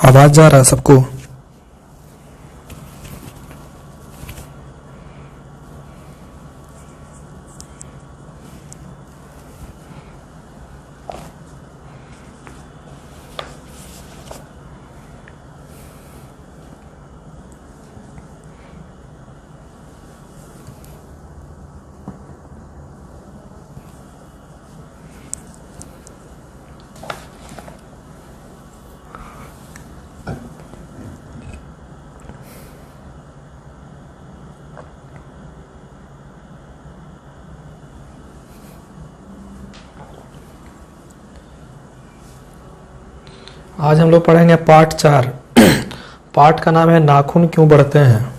आवाज जा रहा है सबको? आज हम लोग पढ़ेंगे पाठ 4। पाठ का नाम है नाखून क्यों बढ़ते हैं।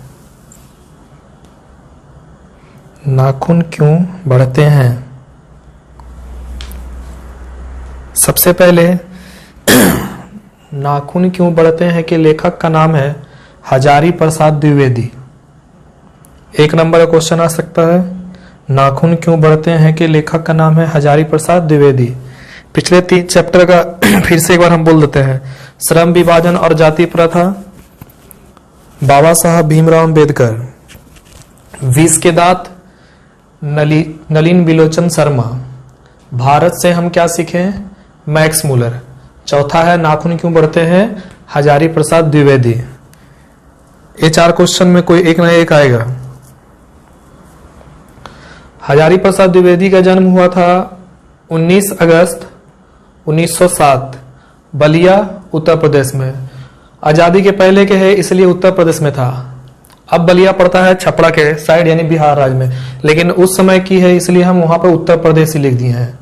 नाखून क्यों बढ़ते हैं। सबसे पहले नाखून क्यों बढ़ते हैं कि लेखक का नाम है हजारी प्रसाद द्विवेदी। एक नंबर का क्वेश्चन आ सकता है, नाखून क्यों बढ़ते हैं कि लेखक का नाम है हजारी प्रसाद द्विवेदी। पिछले 3 चैप्टर का फिर से एक बार हम बोल देते हैं। श्रम विभाजन और जाति प्रथा, बाबा साहब भीमराव अम्बेडकर, विष के दांत नलिन बिलोचन शर्मा, भारत से हम क्या सीखें मैक्स मूलर। चौथा है नाखून क्यों बढ़ते हैं हजारी प्रसाद द्विवेदी। ये 4 क्वेश्चन में कोई एक ना एक आएगा। हजारी प्रसाद द्विवेदी का जन्म हुआ था 19 अगस्त 1907 बलिया उत्तर प्रदेश में। आजादी के पहले के है इसलिए उत्तर प्रदेश में था। अब बलिया पड़ता है छपरा के साइड यानी बिहार राज्य में, लेकिन उस समय की है इसलिए हम वहां पर उत्तर प्रदेश ही लिख दिए हैं।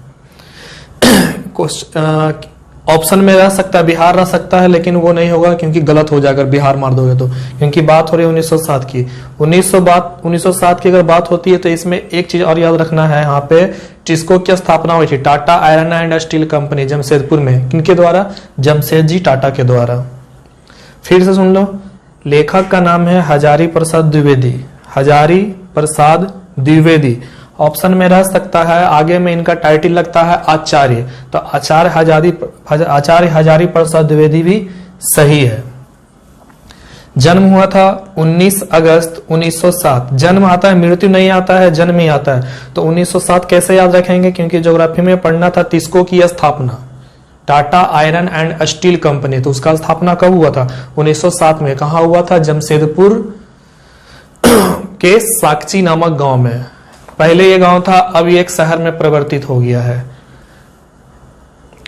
ऑप्शन में रह सकता है बिहार रह सकता है, लेकिन वो नहीं होगा क्योंकि गलत हो जाएगा बिहार मार दोगे तो, क्योंकि बात हो रही है 1907 की। 1907 की अगर बात होती है तो इसमें एक चीज और याद रखना है, यहाँ पे टिस्को की स्थापना हुई थी Tata iron and steel company Jamshedpur में। किनके द्वारा? जमशेदजी टाटा के द्वारा। फिर से सुन लो, लेखक का नाम है हजारी प्रसाद द्विवेदी। हजारी प्रसाद द्विवेदी ऑप्शन में रह सकता है, आगे में इनका टाइटल लगता है आचार्य, तो आचार्य हजारी प्रसाद द्विवेदी भी सही है। जन्म हुआ था 19 अगस्त 1907। जन्म आता है, मृत्यु नहीं आता है, जन्म ही आता है। तो 1907 कैसे याद रखेंगे, क्योंकि ज्योग्राफी में पढ़ना था टिस्को की स्थापना, Tata iron and steel company, तो उसका स्थापना कब हुआ था 1907 में। कहा हुआ था? जमशेदपुर के साकची नामक गांव में। पहले ये गांव था, अब ये एक शहर में परिवर्तित हो गया है।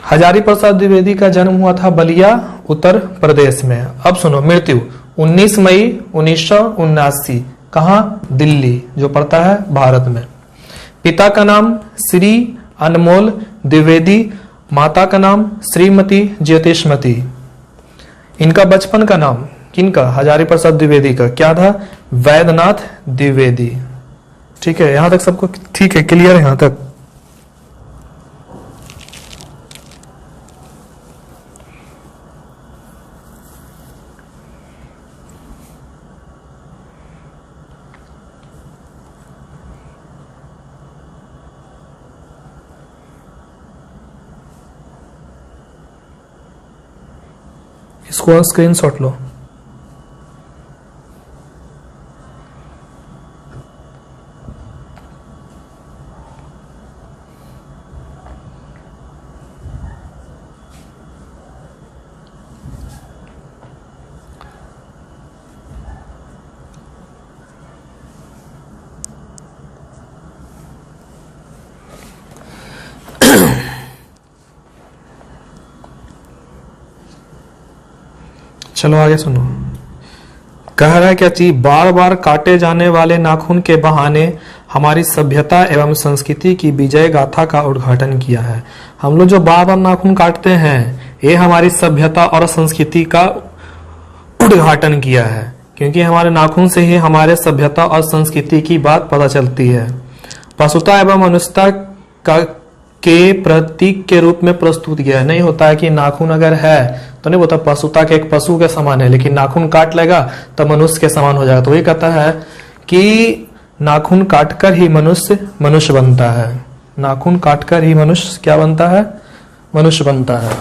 हजारी प्रसाद द्विवेदी का जन्म हुआ था बलिया उत्तर प्रदेश में। अब सुनो, मृत्यु 19 मई 1979। कहां? दिल्ली, जो पड़ता है भारत में। पिता का नाम श्री अनमोल द्विवेदी, माता का नाम श्रीमती ज्योतिषमती। इनका बचपन का नाम किनका? हजारी प्रसाद द्विवेदी का क्या था? वैद्यनाथ द्विवेदी। ठीक है, यहां तक सबको ठीक है, क्लियर है यहां तक? इसको स्क्रीनशॉट लो। चलो आगे सुनो। कह रहा है क्या चीज? बार बार काटे जाने वाले नाखून के बहाने हमारी सभ्यता एवं संस्कृति की विजय गाथा का उद्घाटन किया है। हम लोग जो बार बार नाखून काटते हैं, ये हमारी सभ्यता और संस्कृति का उद्घाटन किया है, क्योंकि हमारे नाखून से ही हमारे सभ्यता और संस्कृति की बात पता चलती है। पशुता एवं मनुष्यता का के प्रतीक के रूप में प्रस्तुत किया है। नहीं होता है कि नाखून अगर है तो नहीं बोलता पशुता के एक पशु के समान है, लेकिन नाखून काट लेगा तो मनुष्य के समान हो जाएगा। तो ये कहता है कि नाखून काटकर ही मनुष्य मनुष्य बनता है। नाखून काटकर ही मनुष्य क्या बनता है? मनुष्य बनता है।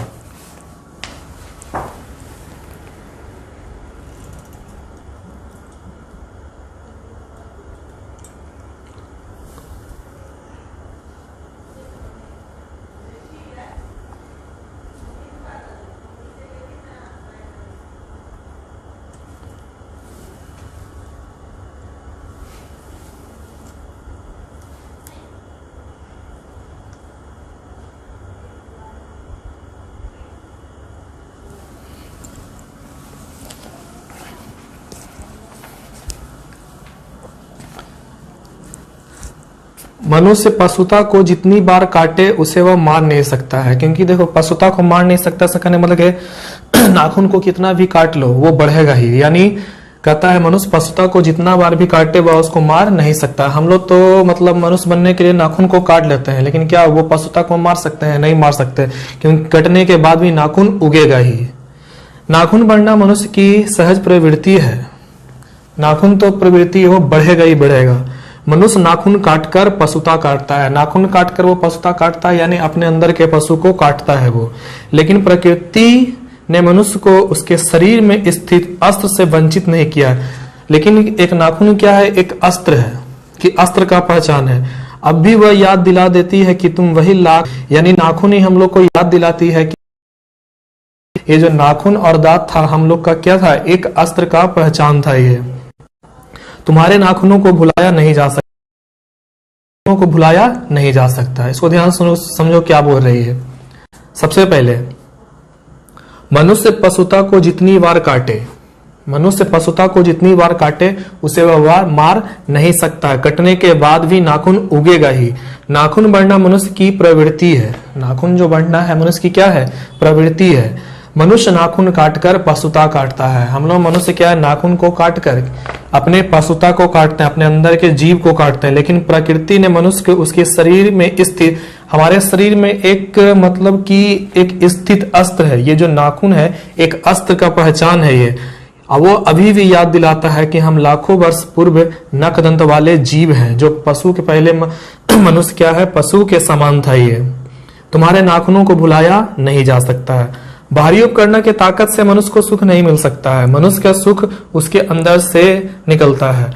मनुष्य पशुता को जितनी बार काटे उसे वह मार नहीं सकता है, क्योंकि देखो पशुता को मार नहीं सकता, ऐसा कहने मतलब कि नाखून को कितना भी काट लो वो बढ़ेगा ही। यानी कहता है मनुष्य पशुता को जितना बार भी काटे वह उसको मार नहीं सकता। हम लोग तो मतलब मनुष्य बनने के लिए नाखून को काट लेते हैं, लेकिन क्या वो पशुता को मार सकते हैं? नहीं मार सकते, क्योंकि कटने के बाद भी नाखून उगेगा ही। नाखून बढ़ना मनुष्य की सहज प्रवृत्ति है। नाखून तो प्रवृत्ति है, वो बढ़ेगा ही बढ़ेगा। मनुष्य नाखून काटकर पशुता काटता है, नाखून काटकर वो पशुता काटता है, यानी अपने अंदर के पशु को काटता है वो। लेकिन प्रकृति ने मनुष्य को उसके शरीर में स्थित अस्त्र से वंचित नहीं किया। लेकिन एक नाखून क्या है? एक अस्त्र है, कि अस्त्र का पहचान है। अब भी वह याद दिला देती है कि तुम वही लाख, यानी नाखून ही हम लोग को याद दिलाती है कि ये जो नाखून और दांत था हम लोग का क्या था? एक अस्त्र का पहचान था। ये तुम्हारे नाखूनों को भुलाया नहीं जा सकता, को भुलाया नहीं जा सकता। इसको ध्यान सुनो, समझो क्या बोल रही है। सबसे पहले मनुष्य पशुता को जितनी बार काटे, मनुष्य पशुता को जितनी बार काटे उसे वह मार नहीं सकता। कटने के बाद भी नाखून उगेगा ही। नाखून बढ़ना मनुष्य की प्रवृत्ति है। नाखून जो बढ़ना है मनुष्य की क्या है? प्रवृत्ति है। मनुष्य नाखून काटकर पशुता काटता है। हम लोग मनुष्य क्या है? नाखून को काटकर अपने पशुता को काटते हैं, अपने अंदर के जीव को काटते हैं। लेकिन प्रकृति ने मनुष्य को उसके शरीर में स्थित, हमारे शरीर में एक मतलब कि एक स्थित अस्त्र है। ये जो नाखून है एक अस्त्र का पहचान है ये। अब वो अभी भी याद दिलाता है कि हम लाखों वर्ष पूर्व नखदंत वाले जीव हैं, जो पशु के पहले मनुष्य क्या है? पशु के समान था ये। तुम्हारे नाखूनों को भुलाया नहीं जा सकता है। बाहरी उपकरण के ताकत से मनुष्य को सुख नहीं मिल सकता है। मनुष्य का सुख उसके अंदर से निकलता है,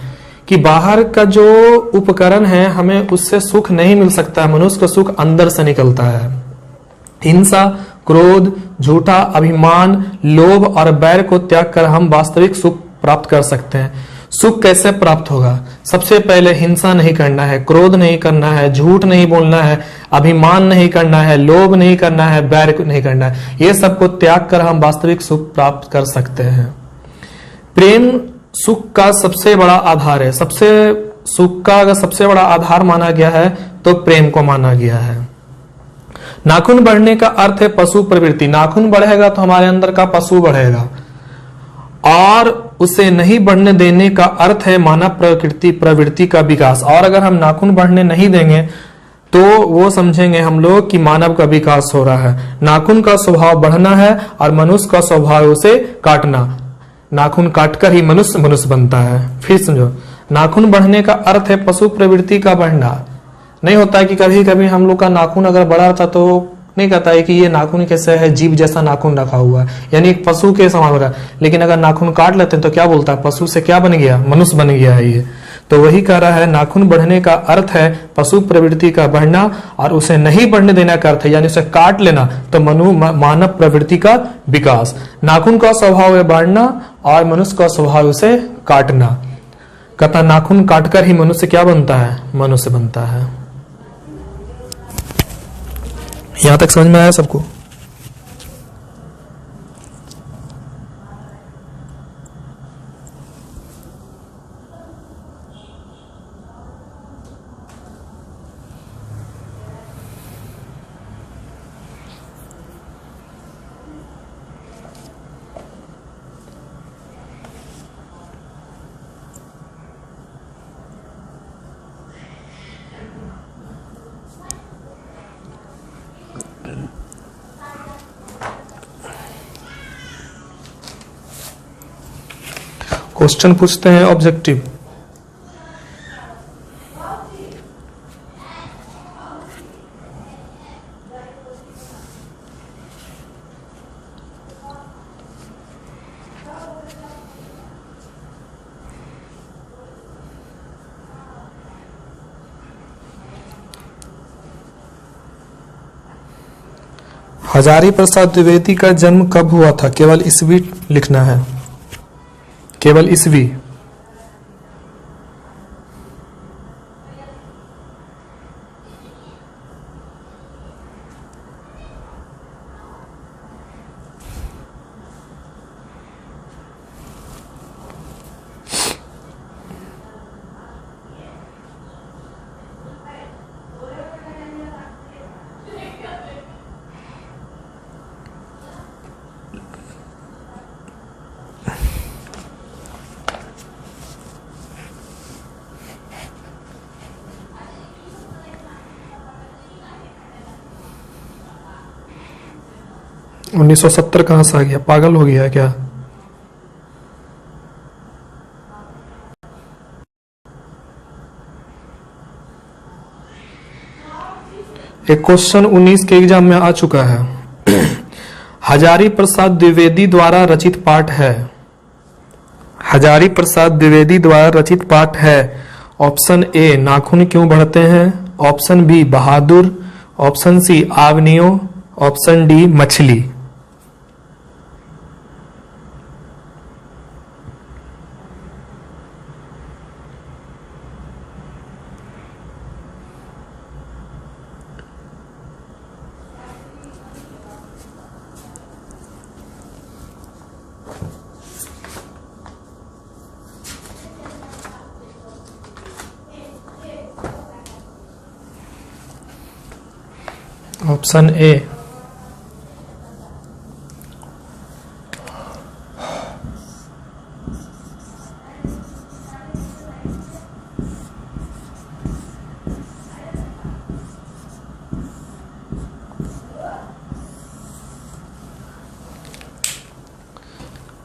कि बाहर का जो उपकरण है हमें उससे सुख नहीं मिल सकता है। मनुष्य का सुख अंदर से निकलता है। हिंसा, क्रोध, झूठा अभिमान, लोभ और बैर को त्याग कर हम वास्तविक सुख प्राप्त कर सकते हैं। सुख कैसे प्राप्त होगा? सबसे पहले हिंसा नहीं करना है, क्रोध नहीं करना है, झूठ नहीं बोलना है, अभिमान नहीं करना है, लोभ नहीं करना है, बैर नहीं करना है। ये सबको त्याग कर हम वास्तविक सुख प्राप्त कर सकते हैं। प्रेम सुख का सबसे बड़ा आधार है। सबसे सुख का अगर सबसे बड़ा आधार माना गया है तो प्रेम को माना गया है। नाखून बढ़ने का अर्थ है पशु प्रवृत्ति। नाखून बढ़ेगा तो हमारे अंदर का पशु बढ़ेगा, और उसे नहीं बढ़ने देने का अर्थ है मानव प्रवृत्ति का विकास। और अगर हम नाखून बढ़ने नहीं देंगे तो वो समझेंगे हम लोग कि मानव का विकास हो रहा है। नाखून का स्वभाव बढ़ना है और मनुष्य का स्वभाव उसे काटना। नाखून काटकर ही मनुष्य मनुष्य बनता है। फिर समझो, नाखून बढ़ने का अर्थ है पशु प्रवृत्ति का बढ़ना। नहीं होता है कि कभी कभी हम लोग का नाखून अगर बड़ा था तो नहीं कहता है कि ये नाखून कैसे है? जीव जैसा नाखून रखा हुआ है, यानी एक पशु के समान हो रहा है। लेकिन अगर नाखून काट लेते हैं तो क्या बोलता है? पशु से क्या बन गया? मनुष्य बन गया है ये। तो वही कह रहा है नाखून बढ़ने का अर्थ है पशु प्रवृत्ति का बढ़ना, और उसे नहीं बढ़ने देना का अर्थ है यानी उसे काट लेना तो मानव प्रवृत्ति का विकास। नाखून का स्वभाव है बढ़ना और मनुष्य का स्वभाव उसे काटना। कहता नाखून काटकर ही मनुष्य क्या बनता है? मनुष्य बनता है। यहां तक समझ में आया सबको? क्वेश्चन पूछते हैं ऑब्जेक्टिव। हजारी प्रसाद द्विवेदी का जन्म कब हुआ था? केवल ईस्वी लिखना है, केवल ईस्वी। 1970 कहां से आ गया, पागल हो गया है क्या? एक क्वेश्चन 19 के एग्जाम में आ चुका है। हजारी प्रसाद द्विवेदी द्वारा रचित पाठ है। हजारी प्रसाद द्विवेदी द्वारा रचित पाठ है। ऑप्शन ए नाखून क्यों बढ़ते हैं, ऑप्शन बी बहादुर, ऑप्शन सी आवनियो, ऑप्शन डी मछली। Option A.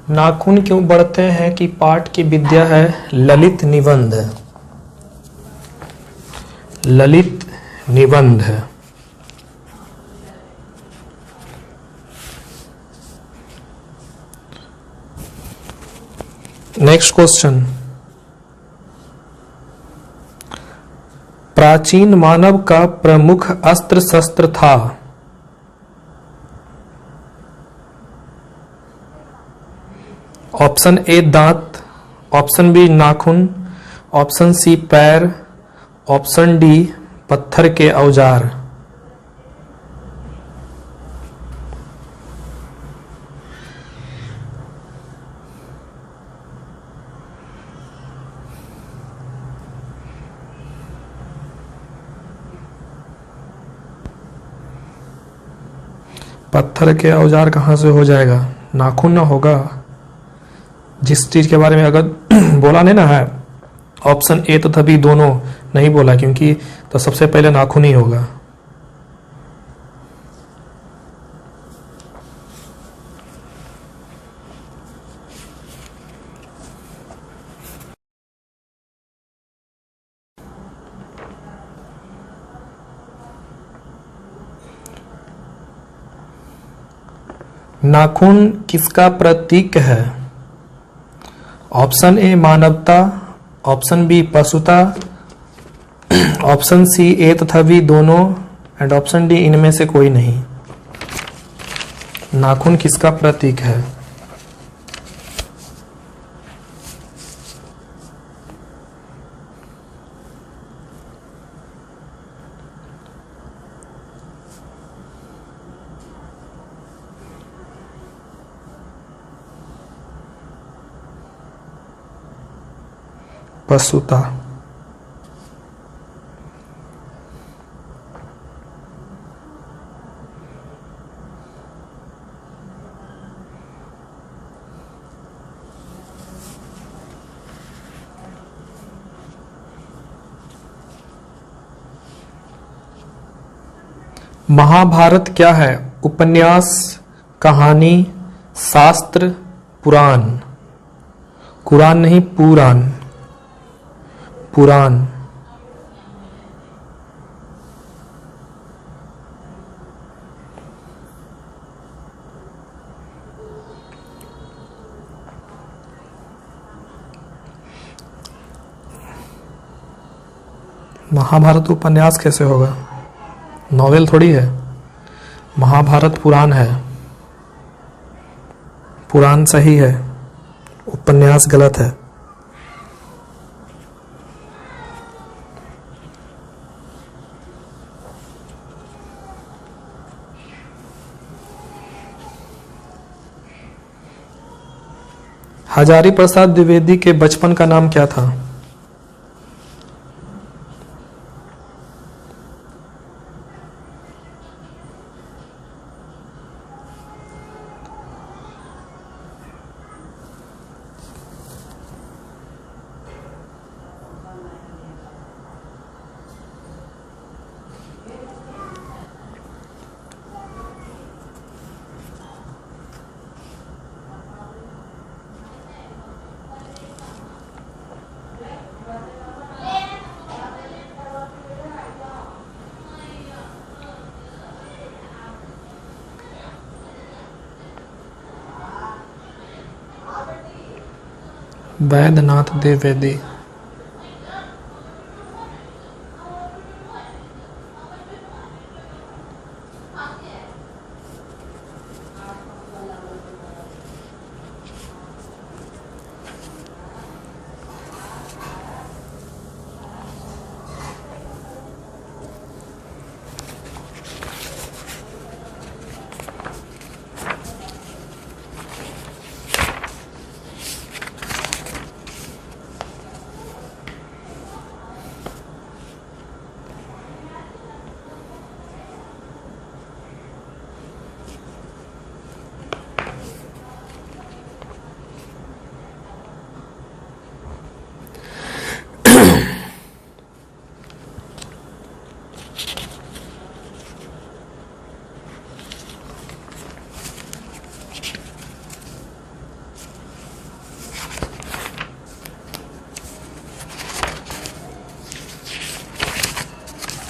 नाखून क्यों बढ़ते हैं कि पाठ की विद्या है ललित निबंध। ललित निबंध। Next question. प्राचीन मानव का प्रमुख अस्त्र शस्त्र था। ऑप्शन ए दांत, ऑप्शन बी नाखून, ऑप्शन सी पैर, ऑप्शन डी पत्थर के औजार। पत्थर के औजार कहां से हो जाएगा, नाखून ना होगा। जिस चीज के बारे में अगर बोला नहीं ना है ऑप्शन ए तो तभी दोनों नहीं बोला, क्योंकि तो सबसे पहले नाखून ही होगा। नाखून किसका प्रतीक है। ऑप्शन ए मानवता, ऑप्शन बी पशुता, ऑप्शन सी ए तथा बी दोनों एंड ऑप्शन डी इनमें से कोई नहीं। नाखून किसका प्रतीक है। पशुता। महाभारत क्या है, उपन्यास, कहानी, शास्त्र, पुराण। कुरान नहीं, पुराण। पुराण। महाभारत उपन्यास कैसे होगा, नॉवेल थोड़ी है। महाभारत पुराण है, पुराण सही है, उपन्यास गलत है। हजारी प्रसाद द्विवेदी के बचपन का नाम क्या था। वैद्यनाथ द्विवेदी।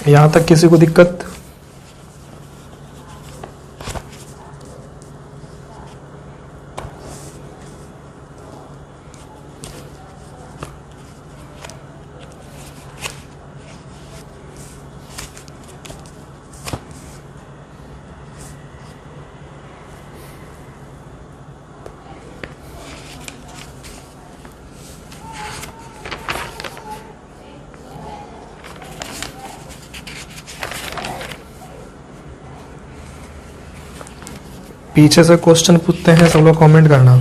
यहां तक किसी को दिक्कत? पीछे से क्वेश्चन पूछते हैं, सब लोग कमेंट करना।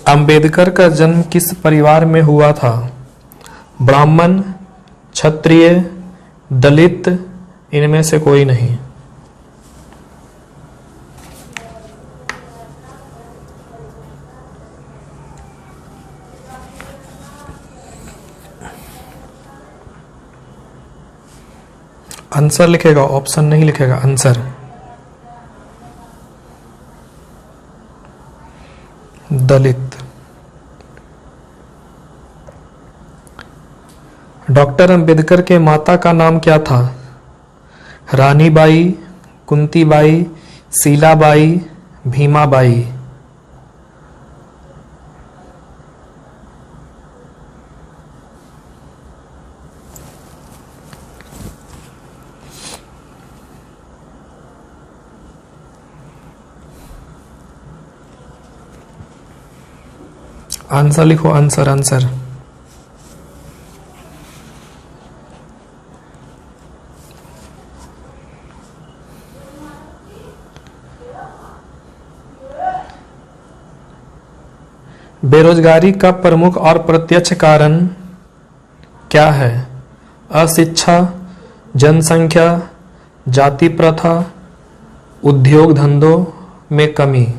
अंबेडकर का जन्म किस परिवार में हुआ था? ब्राह्मण, क्षत्रिय, दलित, इनमें से कोई नहीं। आंसर लिखेगा, ऑप्शन नहीं लिखेगा, आंसर। दलित। डॉक्टर अंबेडकर के माता का नाम क्या था? रानीबाई, कुंतीबाई, शीलाबाई, भीमाबाई। आंसर लिखो, आंसर आंसर। बेरोजगारी का प्रमुख और प्रत्यक्ष कारण क्या है? अशिक्षा, जनसंख्या, जाति प्रथा, उद्योग धंधों में कमी।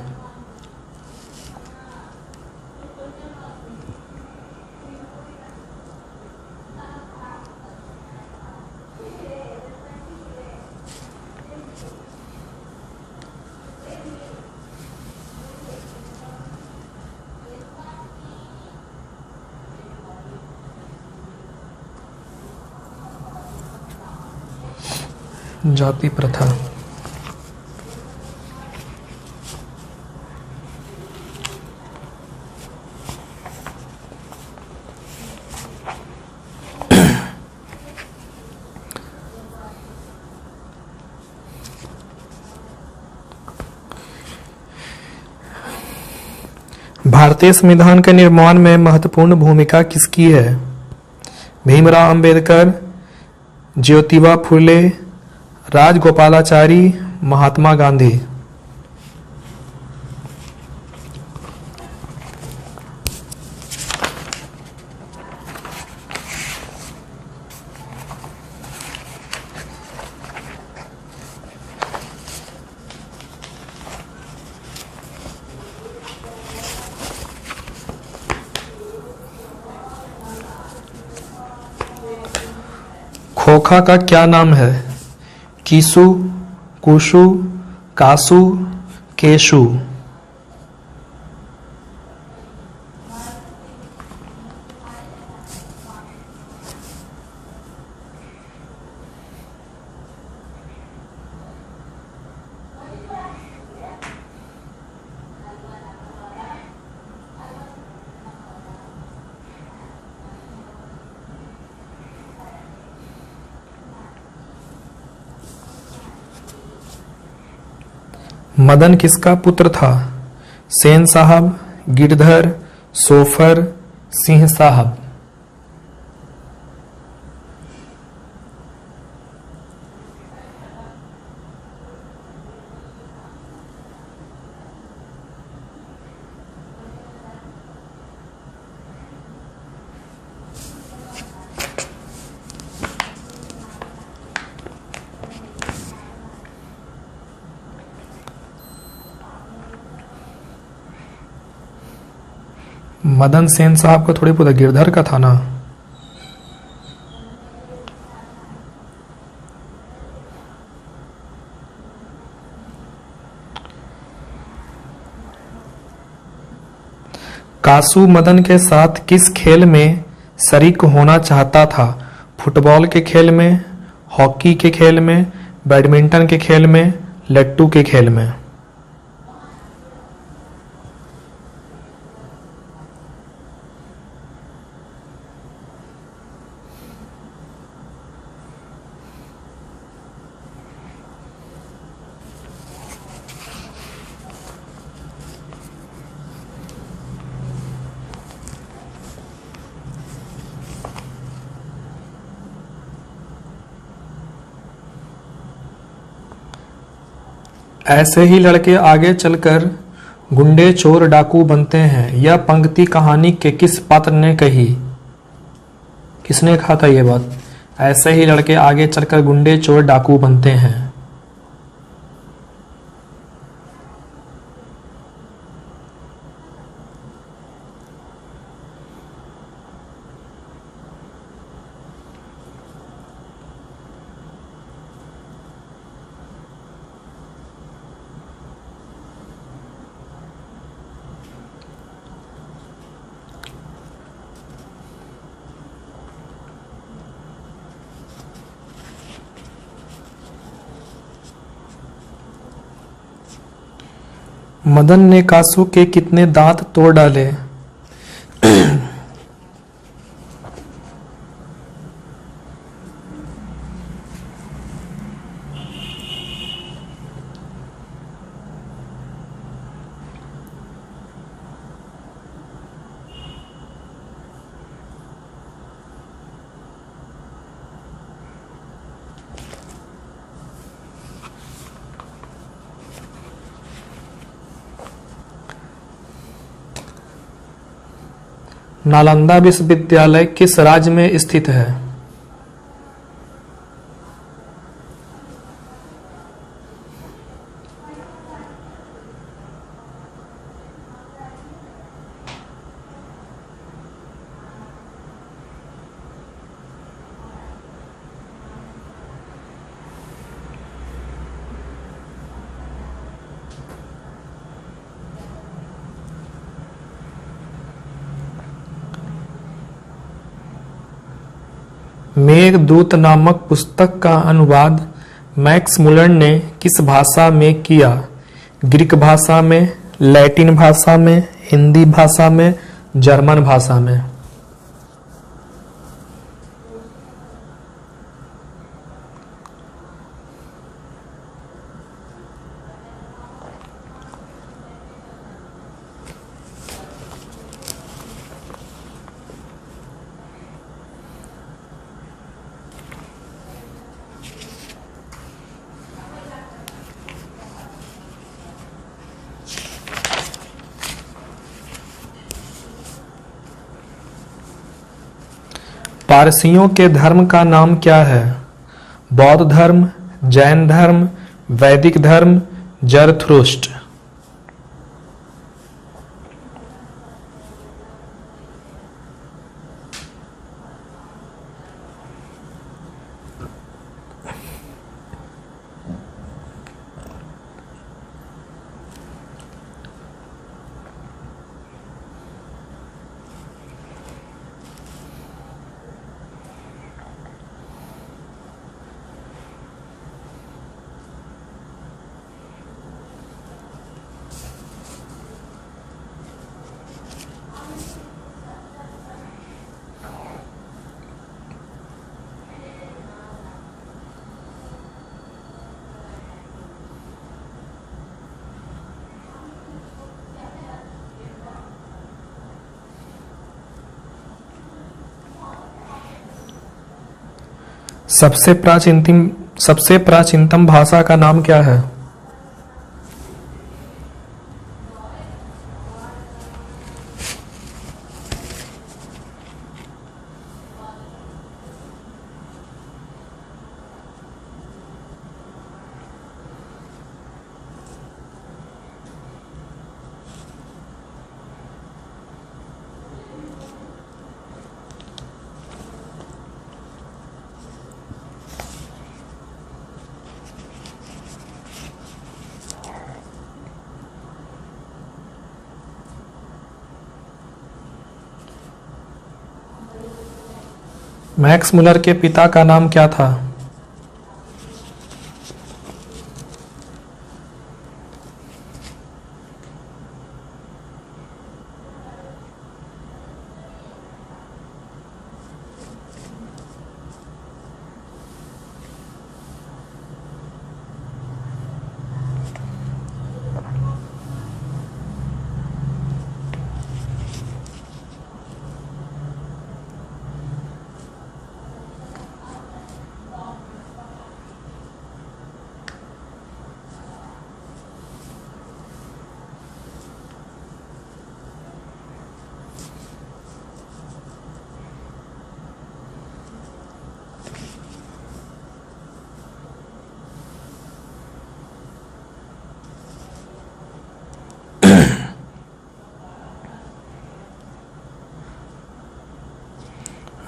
जाति प्रथा। भारतीय संविधान के निर्माण में महत्वपूर्ण भूमिका किसकी है? भीमराव अंबेडकर, ज्योतिबा फुले, राजगोपालाचारी, महात्मा गांधी। खोखा का क्या नाम है? कीसु, कुशु, कासु, केशु। मदन किसका पुत्र था? सेन साहब, गिरधर, सोफर, सिंह साहब। मदन सेन साहब का थोड़ी पुत्र, गिरधर का था ना। कासू मदन के साथ किस खेल में शरीक होना चाहता था? फुटबॉल के खेल में, हॉकी के खेल में, बैडमिंटन के खेल में, लट्टू के खेल में। ऐसे ही लड़के आगे चलकर गुंडे, चोर, डाकू बनते हैं। यह पंक्ति कहानी के किस पात्र ने कही? किसने कहा था यह बात? ऐसे ही लड़के आगे चलकर गुंडे, चोर, डाकू बनते हैं। मदन ने कासू के कितने दांत तोड़ डाले? नालंदा विश्वविद्यालय किस राज्य में स्थित है? मेघदूत नामक पुस्तक का अनुवाद मैक्स मुलर ने किस भाषा में किया? ग्रीक भाषा में, लैटिन भाषा में, हिंदी भाषा में, जर्मन भाषा में। पारसियों के धर्म का नाम क्या है? बौद्ध धर्म, जैन धर्म, वैदिक धर्म, जरथुस्ट्र। सबसे प्राचीनतम भाषा का नाम क्या है? मैक्स मुलर के पिता का नाम क्या था?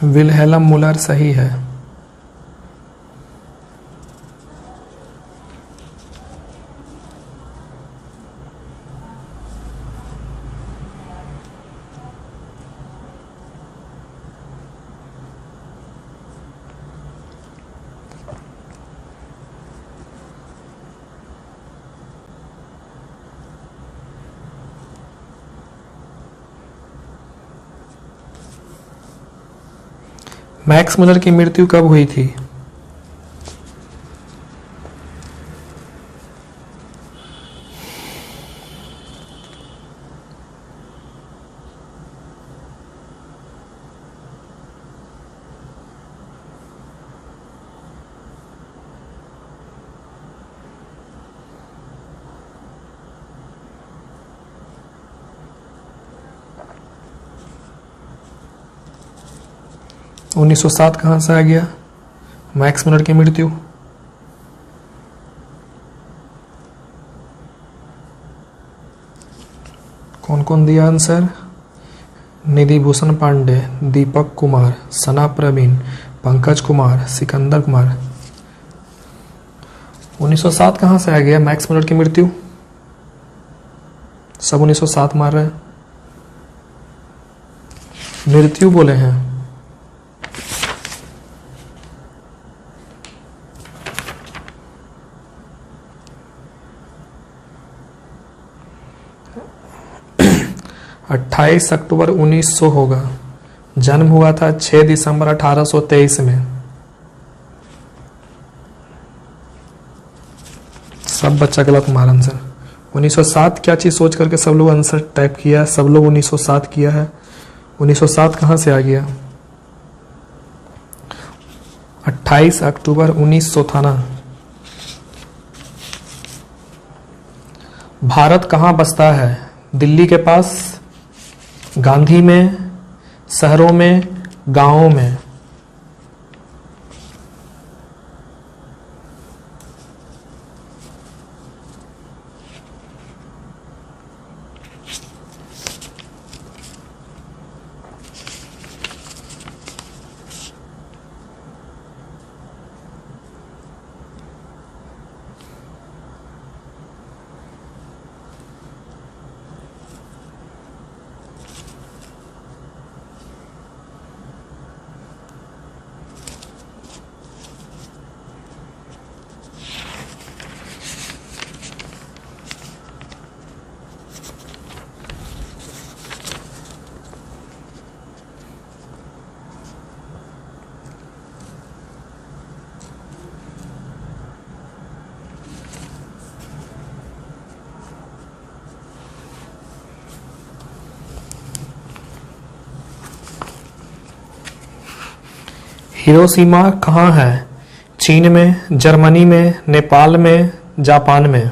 विल्हेल्म मुलर सही है। मैक्स मुलर की मृत्यु कब हुई थी? उन्नीस सौ सात कहां से आ गया? मैक्स मुलर की मृत्यु कौन कौन दिया आंसर? निधि भूषण पांडे, दीपक कुमार, सना प्रवीण, पंकज कुमार, सिकंदर कुमार। 1907 कहां से आ गया मैक्स मुलर की मृत्यु? सब 1907 मार रहे हैं। मृत्यु बोले हैं। अट्ठाईस अक्टूबर 1900 होगा। जन्म हुआ था 6 दिसंबर 1823 में। सब बच्चा गलत मारा आंसर। 1907 क्या चीज सोच करके सब लोग आंसर टाइप किया है? सब लोग 1907 किया है। 1907 कहां से आ गया? 28 अक्टूबर 1900 था ना। भारत कहां बसता है? दिल्ली के पास, गांधी में, शहरों में, गांवों में। हिरोशिमा कहाँ है? चीन में, जर्मनी में, नेपाल में, जापान में।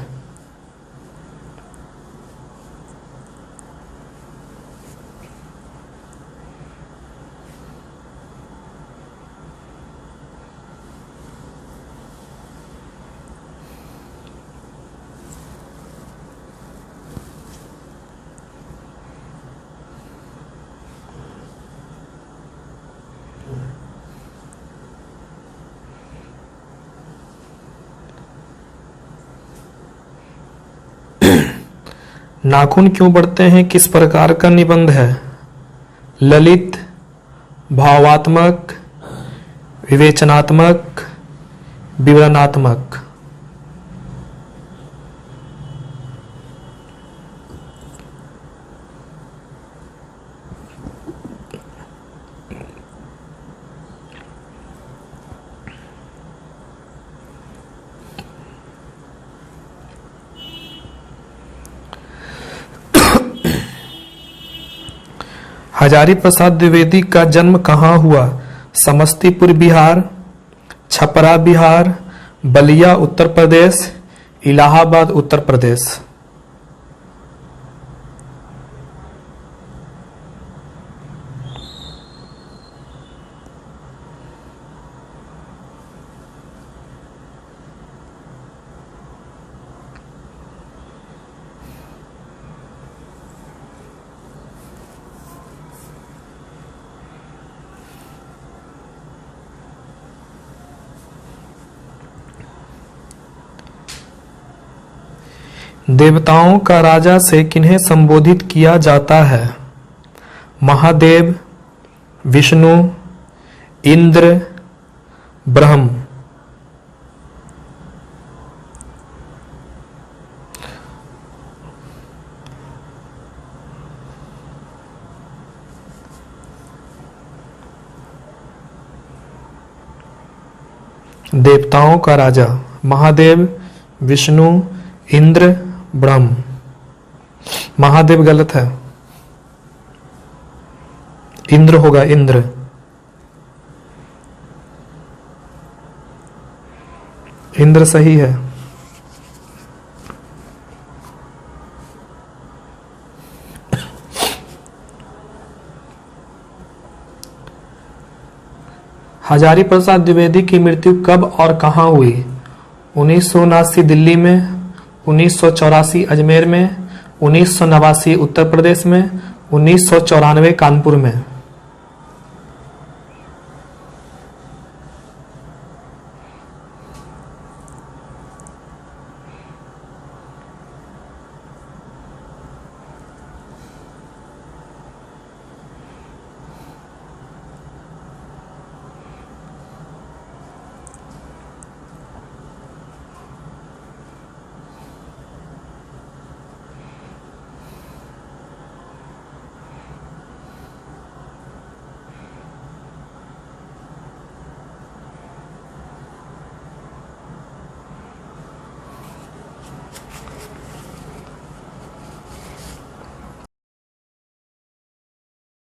नाखून क्यों बढ़ते हैं किस प्रकार का निबंध है? ललित, भावात्मक, विवेचनात्मक, विवरणात्मक। हजारी प्रसाद द्विवेदी का जन्म कहाँ हुआ? समस्तीपुर बिहार, छपरा बिहार, बलिया उत्तर प्रदेश, इलाहाबाद उत्तर प्रदेश। देवताओं का राजा से किन्हें संबोधित किया जाता है? महादेव, विष्णु, इंद्र, ब्रह्म। देवताओं का राजा महादेव, विष्णु, इंद्र, ब्रह्म। महादेव गलत है, इंद्र होगा, इंद्र। इंद्र सही है। हजारी प्रसाद द्विवेदी की मृत्यु कब और कहां हुई? 1979 दिल्ली में, 1984 अजमेर में, 1989 उत्तर प्रदेश में, 1994 कानपुर में।